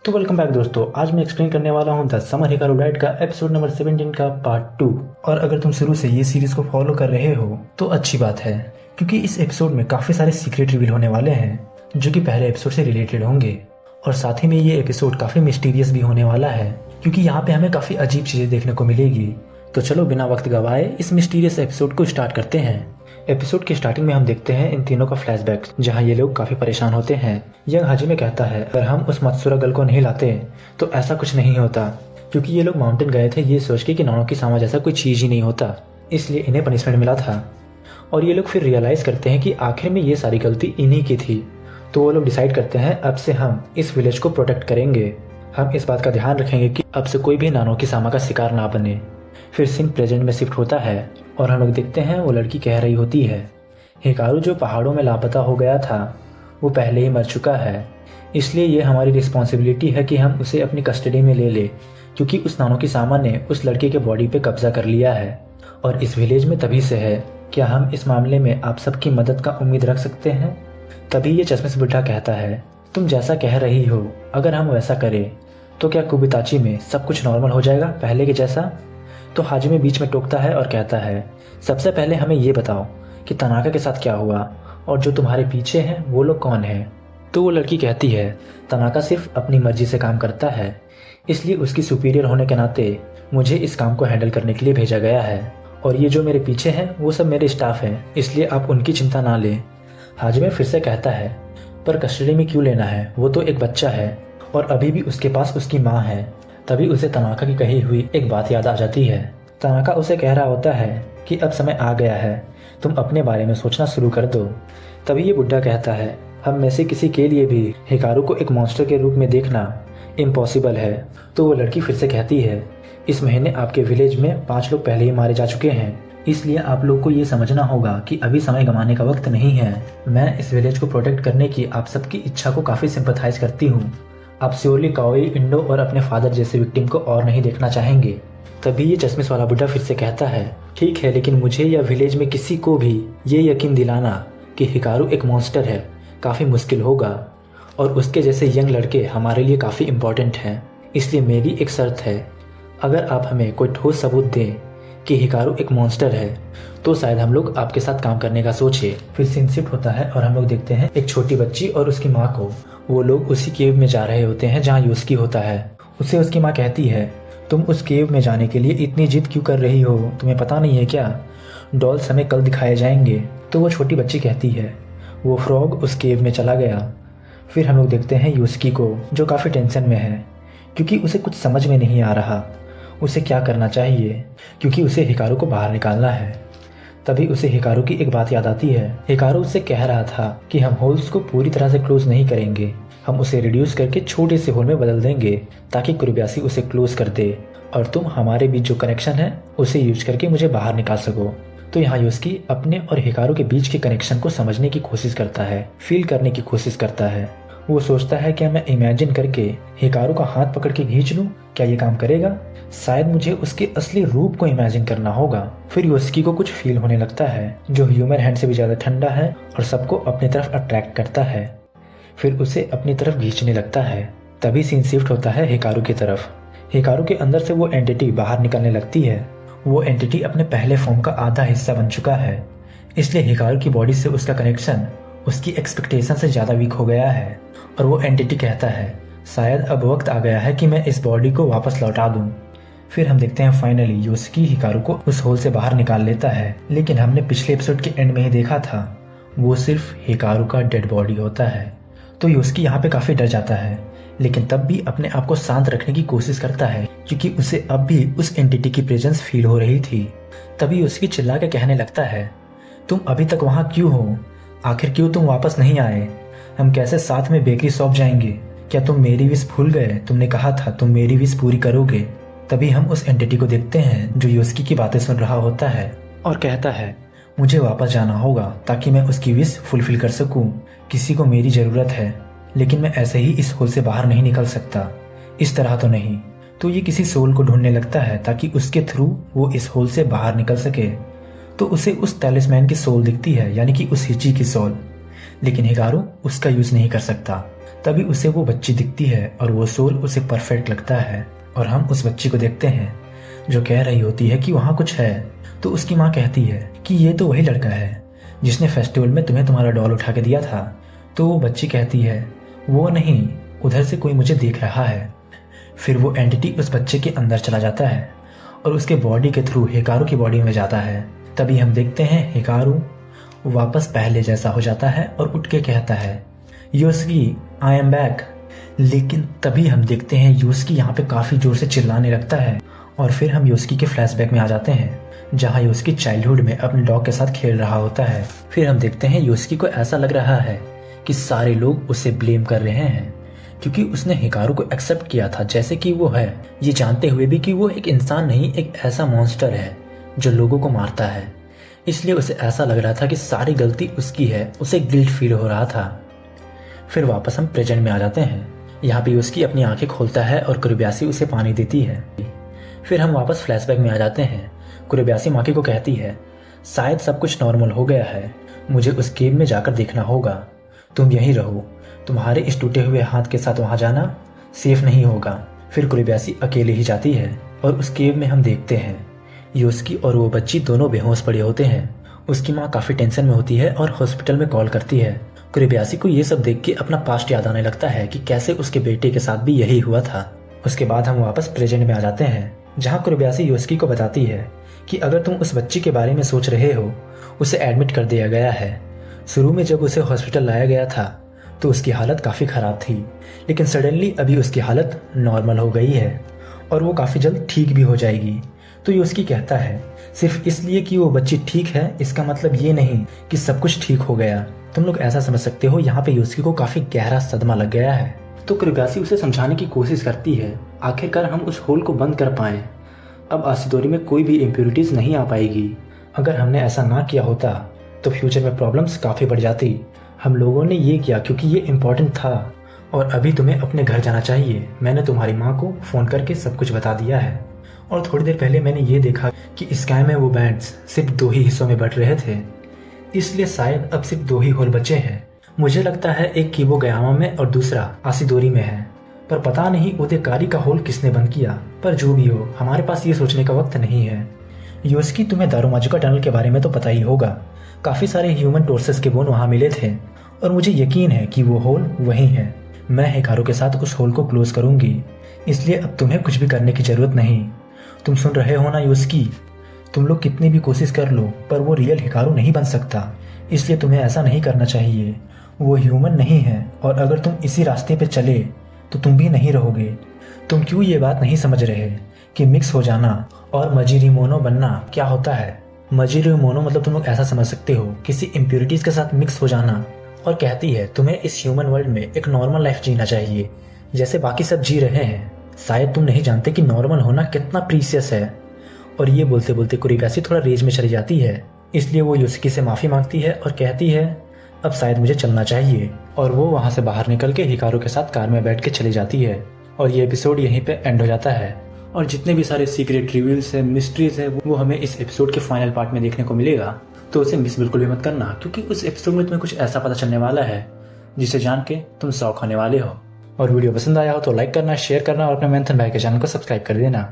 तो welcome back दोस्तों। आज मैं एक्सप्लेन करने वाला हूँ द समर हिकारू राइड का एपिसोड नंबर 17 का पार्ट 2। और अगर तुम शुरू से ये सीरीज को फॉलो कर रहे हो तो अच्छी बात है, क्योंकि इस एपिसोड में काफी सारे सीक्रेट रिवील होने वाले हैं जो कि पहले एपिसोड से रिलेटेड होंगे। और साथ ही में ये एपिसोड काफी मिस्टीरियस भी होने वाला है, क्योंकि यहाँ पे हमें काफी अजीब चीजें देखने को मिलेगी। तो चलो बिना वक्त गवाए इस मिस्टीरियस एपिसोड को स्टार्ट करते हैं। एपिसोड के स्टार्टिंग में हम देखते हैं इन तीनों का फ्लैशबैक, जहां ये लोग काफी परेशान होते हैं। यंग हाजिमे कहता है अगर हम उस मत्सुरा गर्ल को नहीं लाते तो ऐसा कुछ नहीं होता, क्योंकि ये लोग माउंटेन गए थे ये सोच के कि नानोकी सामा जैसा कोई चीज ही नहीं होता, इसलिए इन्हें पनिशमेंट मिला था। और ये लोग फिर रियलाइज करते हैं कि आखिर में ये सारी गलती इन्हीं की थी। तो वो लोग डिसाइड करते हैं अब से हम इस विलेज को प्रोटेक्ट करेंगे, हम इस बात का ध्यान रखेंगे कि अब से कोई भी नानोकी सामा का शिकार ना बने। फिर सीन प्रेजेंट में शिफ्ट होता है और हम लोग देखते हैं वो लड़की कह रही होती है हिकारू जो पहाड़ों में लापता हो गया था वो पहले ही मर चुका है, इसलिए ये हमारी रिस्पॉन्सिबिलिटी है कि हम उसे अपनी कस्टडी में ले ले, क्योंकि उस नानोकी सामा ने उस लड़के के बॉडी पे कब्जा कर लिया है और इस विलेज में तभी से है। क्या हम इस मामले में आप सबकी मदद का उम्मीद रख सकते हैं? तभी ये चश्मे से बुढ़ा कहता है तुम जैसा कह रही हो, अगर हम वैसा करें तो क्या कुबिताची में सब कुछ नॉर्मल हो जाएगा पहले के जैसा? तो हाजिमे बीच में टोकता है और कहता है सबसे पहले हमें ये बताओ कि तनाका के साथ क्या हुआ और जो तुम्हारे पीछे हैं वो लोग कौन हैं? तो वो लड़की कहती है तनाका सिर्फ अपनी मर्जी से काम करता है, इसलिए उसकी सुपीरियर होने के नाते मुझे इस काम को हैंडल करने के लिए भेजा गया है, और ये जो मेरे पीछे हैं वो सब मेरे स्टाफ हैं, इसलिए आप उनकी चिंता ना लें। हाजिमे फिर से कहता है पर कस्टडी में क्यों लेना है, वो तो एक बच्चा है और अभी भी उसके पास उसकी माँ है। तभी उसे तनाका की कही हुई एक बात याद आ जाती है। तनाका उसे कह रहा होता है कि अब समय आ गया है, तुम अपने बारे में सोचना शुरू कर दो। तभी ये बुढ़ा कहता है हम में से किसी के लिए भी हिकारू को एक मॉन्स्टर के रूप में देखना इम्पॉसिबल है। तो वो लड़की फिर से कहती है इस महीने आपके विलेज में 5 लोग पहले ही मारे जा चुके हैं, इसलिए आप लोग को ये समझना होगा कि अभी समय गंवाने का वक्त नहीं है। मैं इस विलेज को प्रोटेक्ट करने की आप सबकी इच्छा को काफ़ी सिंपैथाइज करती हूँ। आप श्योरली काओई, इंडो और अपने फादर जैसे विक्टिम को और नहीं देखना चाहेंगे। तभी ये चश्मिश वाला बुढ़ा फिर से कहता है ठीक है, लेकिन मुझे या विलेज में किसी को भी ये यकीन दिलाना कि हिकारू एक मॉन्स्टर है काफ़ी मुश्किल होगा, और उसके जैसे यंग लड़के हमारे लिए काफ़ी इम्पोर्टेंट हैं। इसलिए मेरी एक शर्त है, अगर आप हमें कोई ठोस सबूत दें कि हिकारू एक मॉन्स्टर है तो शायद हम लोग आपके साथ काम करने का सोचे। फिर सीन शिफ्ट होता है और हम लोग देखते हैं एक छोटी बच्ची और उसकी माँ को। वो लोग उसी केव में जा रहे होते हैं जहाँ योस्की होता है। उसे उसकी माँ कहती है तुम उस केव में जाने के लिए इतनी जिद क्यों कर रही हो, तुम्हें पता नहीं है क्या डॉल्स हमें कल दिखाए जाएंगे? तो वो छोटी बच्ची कहती है वो फ्रॉग उस केव में चला गया। फिर हम लोग देखते हैं योस्की को जो काफ़ी टेंशन में है, क्योंकि उसे कुछ समझ में नहीं आ रहा उसे क्या करना चाहिए, क्योंकि उसे हिकारू को बाहर निकालना है। तभी उसे हिकारू की एक बात याद आती है। हिकारू उससे कह रहा था कि हम होल्स को पूरी तरह से क्लोज नहीं करेंगे, हम उसे रिड्यूस करके छोटे से होल में बदल देंगे ताकि कुरुब्यासी उसे क्लोज कर दे और तुम हमारे बीच जो कनेक्शन है उसे यूज करके मुझे बाहर निकाल सको। तो यहाँ योस्की अपने और हिकारू के बीच के कनेक्शन को समझने की कोशिश करता है, फील करने की कोशिश करता है। वो सोचता है क्या मैं इमेजिन करके हिकारू का हाथ पकड़ के खींच लूं, क्या ये काम करेगा? शायद मुझे उसके असली रूप को इमेजिन करना होगा। फिर योस्की को कुछ फील होने लगता है जो ह्यूमन हैंड से भी ज्यादा ठंडा है और सबको अपनी तरफ अट्रैक्ट करता है। फिर उसे अपनी तरफ खींचने लगता है। तभी सीन शिफ्ट होता है हिकारू की तरफ। हिकारू के अंदर से वो एंटिटी बाहर निकलने लगती है। वो एंटिटी अपने पहले फॉर्म का आधा हिस्सा बन चुका है, इसलिए हिकारू की बॉडी से उसका कनेक्शन उसकी एक्सपेक्टेशन से ज्यादा वीक हो गया है। और वो एंटिटी कहता है शायद अब वक्त आ गया है कि मैं इस बॉडी को वापस लौटा दूं। फिर हम देखते हैं फाइनली योस्की हिकारू को उस होल से बाहर निकाल लेता है, लेकिन हमने पिछले एपिसोड के एंड में ही देखा था वो सिर्फ हिकारू का डेड बॉडी होता है। तो योस्की यहाँ पे काफी डर जाता है, लेकिन तब भी अपने आप को शांत रखने की कोशिश करता है, क्योंकि उसे अब भी उस एंटिटी की प्रेजेंस फील हो रही थी। तभी योस्की चिल्ला के कहने लगता है तुम अभी तक वहां क्यों हो? आखिर क्यों तुम वापस नहीं आए? हम कैसे साथ में बेकरी शॉप जाएंगे? क्या तुम मेरी विश भूल गए? तुमने कहा था तुम मेरी विश पूरी करोगे। तभी हम उस एंटिटी को देखते हैं जो योस्की की बातें सुन रहा होता है और कहता है मुझे वापस जाना होगा ताकि मैं उसकी विश फुलफिल कर सकूं। किसी को मेरी जरूरत है, लेकिन मैं ऐसे ही इस होल से बाहर नहीं निकल सकता, इस तरह तो नहीं। तो ये किसी सोल को ढूंढने लगता है ताकि उसके थ्रू वो इस होल से बाहर निकल सके। तो उसे उस टैलिस्मैन की सोल दिखती है, यानी कि उस हिची की सोल, लेकिन हिकारू उसका यूज नहीं कर सकता। तभी उसे वो बच्ची दिखती है और वो सोल उसे परफेक्ट लगता है और हम उस बच्ची को देखते हैं जो कह रही होती है कि वहाँ कुछ है। तो उसकी माँ कहती है कि ये तो वही लड़का है जिसने फेस्टिवल में तुम्हें तुम्हारा डॉल उठा के दिया था। तो वो बच्ची कहती है वो नहीं, उधर से कोई मुझे देख रहा है। फिर वो एंटिटी उस बच्चे के अंदर चला जाता है और उसके बॉडी के थ्रू हिकारू की बॉडी में जाता है। तभी हम देखते हैं हिकारू वापस पहले जैसा हो जाता है और उठ के कहता है योस्की आई एम बैक। लेकिन तभी हम देखते हैं योस्की यहाँ पे काफ़ी जोर से चिल्लाने लगता है और फिर हम योस्की के फ्लैशबैक में आ जाते हैं जहाँ योस्की चाइल्डहुड में अपने डॉग के साथ खेल रहा होता है। फिर हम देखते हैं योस्की को ऐसा लग रहा है कि सारे लोग उसे ब्लेम कर रहे हैं क्योंकि उसने हिकारू को एक्सेप्ट किया था जैसे कि वो है, ये जानते हुए भी कि वो एक इंसान नहीं, एक ऐसा मॉन्स्टर है जो लोगों को मारता है। इसलिए उसे ऐसा लग रहा था कि सारी गलती उसकी है, उसे गिल्ट फील हो रहा था। फिर वापस हम प्रेजेंट में आ जाते हैं। यहाँ पे उसकी अपनी आंखें खोलता है और कुरुब्यासी उसे पानी देती है। फिर हम वापस फ्लैशबैक में आ जाते हैं। कुरुब्यासी माकी को कहती है शायद सब कुछ नॉर्मल हो गया है, मुझे उस केव में जाकर देखना होगा, तुम यहीं रहो, तुम्हारे इस टूटे हुए हाथ के साथ वहां जाना सेफ नहीं होगा। फिर कुरुब्यासी अकेले ही जाती है और उस केव में हम देखते हैं योस्की और वो बच्ची दोनों बेहोश पड़े होते हैं। उसकी माँ काफ़ी टेंशन में होती है और हॉस्पिटल में कॉल करती है। कुरुब्यासी को ये सब देख के अपना पास्ट याद आने लगता है कि कैसे उसके बेटे के साथ भी यही हुआ था। उसके बाद हम वापस प्रेजेंट में आ जाते हैं जहाँ कुरुब्यासी योस्की को बताती है कि अगर तुम उस बच्ची के बारे में सोच रहे हो, उसे एडमिट कर दिया गया है। शुरू में जब उसे हॉस्पिटल लाया गया था तो उसकी हालत काफ़ी ख़राब थी, लेकिन सडनली अभी उसकी हालत नॉर्मल हो गई है और वो काफ़ी जल्द ठीक भी हो जाएगी। तो योस्की कहता है सिर्फ इसलिए कि वो बच्ची ठीक है इसका मतलब ये नहीं कि सब कुछ ठीक हो गया, तुम लोग ऐसा समझ सकते हो। यहाँ पे योस्की को काफ़ी गहरा सदमा लग गया है। तो कुरुब्यासी उसे समझाने की कोशिश करती है आखिरकार हम उस होल को बंद कर पाएं। अब आसिडोरी में कोई भी इम्प्योरिटीज़ नहीं आ पाएगी। अगर हमने ऐसा ना किया होता तो फ्यूचर में प्रॉब्लम्स काफ़ी बढ़ जाती। हम लोगों ने ये किया क्योंकि ये इम्पोर्टेंट था और अभी तुम्हें अपने घर जाना चाहिए। मैंने तुम्हारी माँ को फ़ोन करके सब कुछ बता दिया है और थोड़ी देर पहले मैंने ये देखा कि स्काई में वो बैंड्स सिर्फ 2 ही हिस्सों में बट रहे थे, इसलिए शायद अब सिर्फ 2 ही होल बचे हैं। मुझे लगता है एक कीबो गयामा में और दूसरा आसिडोरी में है, पर पता नहीं उदेकारी का होल किसने बंद किया। पर जो भी हो, हमारे पास ये सोचने का वक्त नहीं है। योस्की, तुम्हें दारुमाजुका टनल के बारे में तो पता ही होगा। काफ़ी सारे ह्यूमन टोर्सेस के बोन वहाँ मिले थे और मुझे यकीन है कि वो होल वही है। मैं हिकारू के साथ उस होल को क्लोज करूंगी, इसलिए अब तुम्हें कुछ भी करने की जरूरत नहीं। तुम सुन रहे हो ना योस्की, तुम लोग कितनी भी कोशिश कर लो पर वो रियल हिकारू नहीं बन सकता, इसलिए तुम्हें ऐसा नहीं करना चाहिए। वो ह्यूमन नहीं है और अगर तुम इसी रास्ते पे चले तो तुम भी नहीं रहोगे। तुम क्यों ये बात नहीं समझ रहे कि मिक्स हो जाना और मजीरिमोनो बनना क्या होता है? मजीरिमोनो मतलब तुम लोग ऐसा समझ सकते हो किसी इम्प्योरिटीज के साथ मिक्स हो जाना। और कहती है तुम्हें इस ह्यूमन वर्ल्ड में एक नॉर्मल लाइफ जीना चाहिए जैसे बाकी सब जी रहे हैं। शायद तुम नहीं जानते कि नॉर्मल होना कितना प्रीसियस है। और ये बोलते बोलते कुरुब्यासी थोड़ा रेज में चली जाती है, इसलिए वो योस्की से माफ़ी मांगती है और कहती है अब शायद मुझे चलना चाहिए। और वो वहाँ से बाहर निकल के हिकारू के साथ कार में बैठ के चली जाती है और ये एपिसोड यहीं पे एंड हो जाता है। और जितने भी सारे सीक्रेट रिवील्स है, मिस्ट्रीज है, वो हमें इस एपिसोड के फाइनल पार्ट में देखने को मिलेगा, तो उसे मिस बिल्कुल भी मत करना क्योंकि उस एपिसोड में तुम्हें कुछ ऐसा पता चलने वाला है जिसे जान के तुम शौक होने वाले हो। और वीडियो पसंद आया हो तो लाइक करना, शेयर करना और अपने मंथन भाई के चैनल को सब्सक्राइब कर देना।